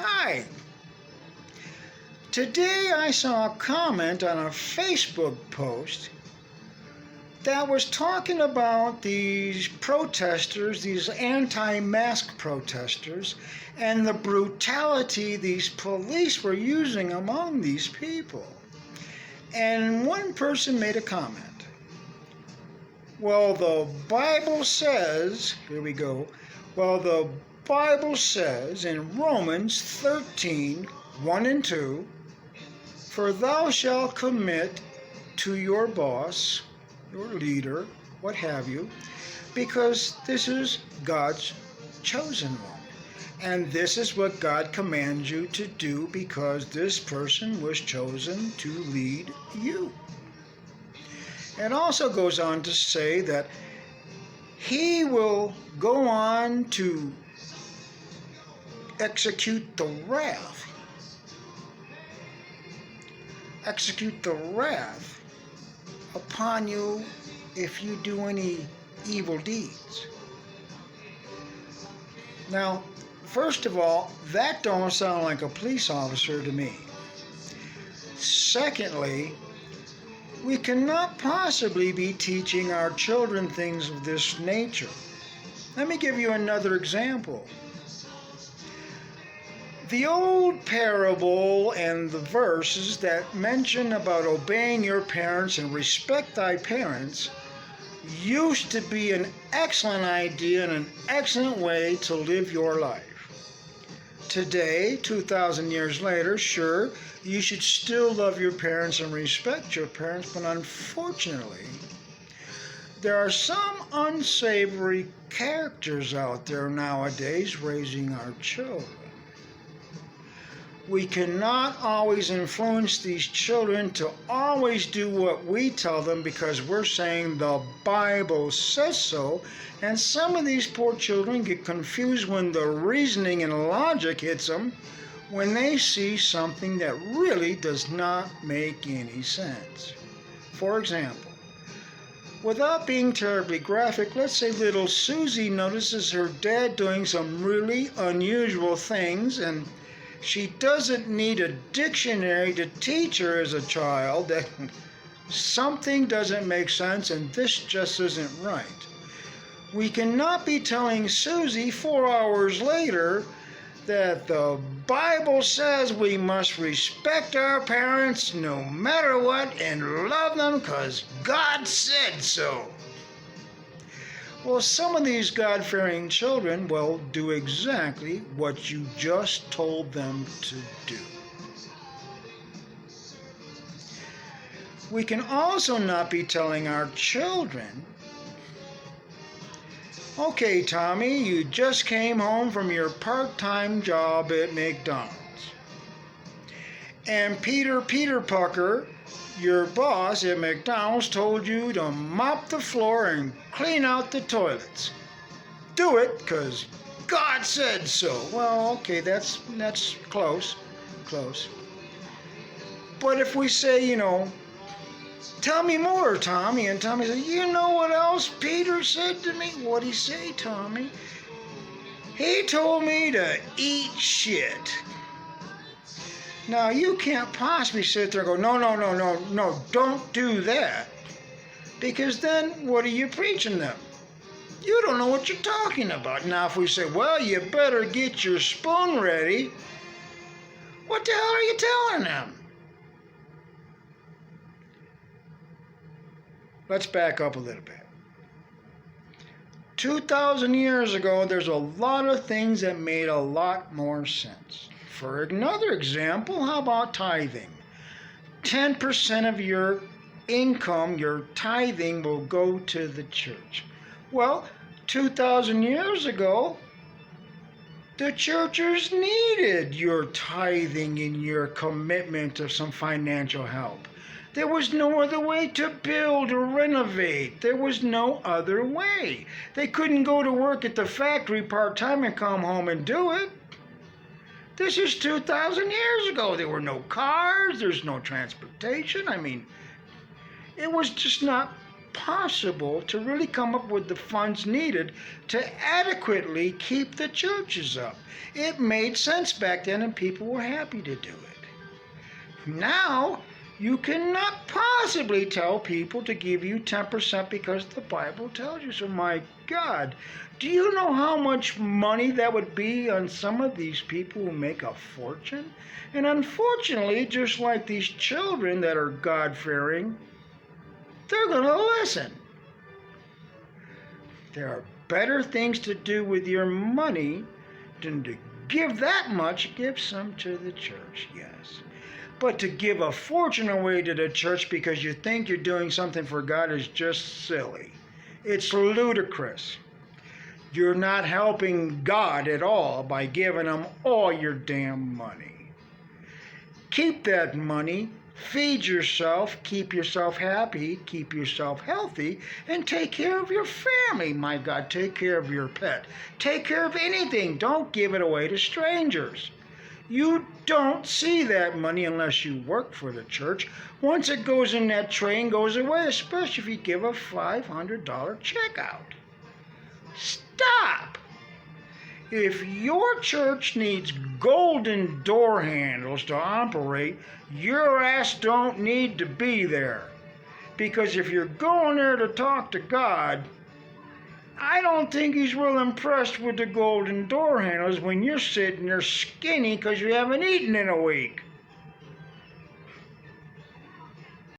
Hi. Today I saw a comment on a Facebook post that was talking about these protesters, these anti-mask protesters, and the brutality these police were using among these people. And one person made a comment. Well, the Bible says, here we go, the Bible says in Romans 13, 1 and 2, for thou shalt commit to your boss, your leader, what have you, because this is God's chosen one. And this is what God commands you to do because this person was chosen to lead you. It also goes on to say that he will go on to execute the wrath upon you if you do any evil deeds. Now, first of all, that don't sound like a police officer to me. Secondly, we cannot possibly be teaching our children things of this nature. Let me give you another example. The old parable and the verses that mention about obeying your parents and respect thy parents used to be an excellent idea and an excellent way to live your life. Today, 2,000 years later, sure, you should still love your parents and respect your parents, but unfortunately, there are some unsavory characters out there nowadays raising our children. We cannot always influence these children to always do what we tell them because we're saying the Bible says so, and some of these poor children get confused when the reasoning and logic hits them when they see something that really does not make any sense. For example, without being terribly graphic, let's say little Susie notices her dad doing some really unusual things, and she doesn't need a dictionary to teach her as a child that something doesn't make sense and this just isn't right. We cannot be telling Susie 4 hours later that the Bible says we must respect our parents no matter what and love them because God said so. Well, some of these God-fearing children will do exactly what you just told them to do. We can also not be telling our children, okay, Tommy, you just came home from your part-time job at McDonald's. And Peter Pucker, your boss at McDonald's, told you to mop the floor and clean out the toilets. Do it, because God said so. Well, okay, that's close. But if we say, tell me more, Tommy, and Tommy says, you know what else Peter said to me? What'd he say, Tommy? He told me to eat shit. Now, you can't possibly sit there and go, no, don't do that. Because then, what are you preaching them? You don't know what you're talking about. Now, if we say, well, you better get your spoon ready, what the hell are you telling them? Let's back up a little bit. 2,000 years ago, there's a lot of things that made a lot more sense. For another example, how about tithing? 10% of your income, your tithing, will go to the church. Well, 2,000 years ago, the churches needed your tithing and your commitment of some financial help. There was no other way to build or renovate. There was no other way. They couldn't go to work at the factory part-time and come home and do it. This is 2,000 years ago. There were no cars. There's no transportation. I mean, it was just not possible to really come up with the funds needed to adequately keep the churches up. It made sense back then and people were happy to do it. Now, you cannot possibly tell people to give you 10% because the Bible tells you so. My God, do you know how much money that would be on some of these people who make a fortune? And unfortunately, just like these children that are God-fearing, they're going to listen. There are better things to do with your money than to give that much. Give some to the church, yes. But to give a fortune away to the church because you think you're doing something for God is just silly. It's ludicrous. You're not helping God at all by giving Him all your damn money. Keep that money, feed yourself, keep yourself happy, keep yourself healthy, and take care of your family. My God, take care of your pet. Take care of anything. Don't give it away to strangers. You don't see that money unless you work for the church. Once it goes in that tray and goes away, especially if you give a $500 check out. Stop! If your church needs golden door handles to operate, your ass don't need to be there. Because if you're going there to talk to God, I don't think He's real impressed with the golden door handles when you're sitting there skinny because you haven't eaten in a week.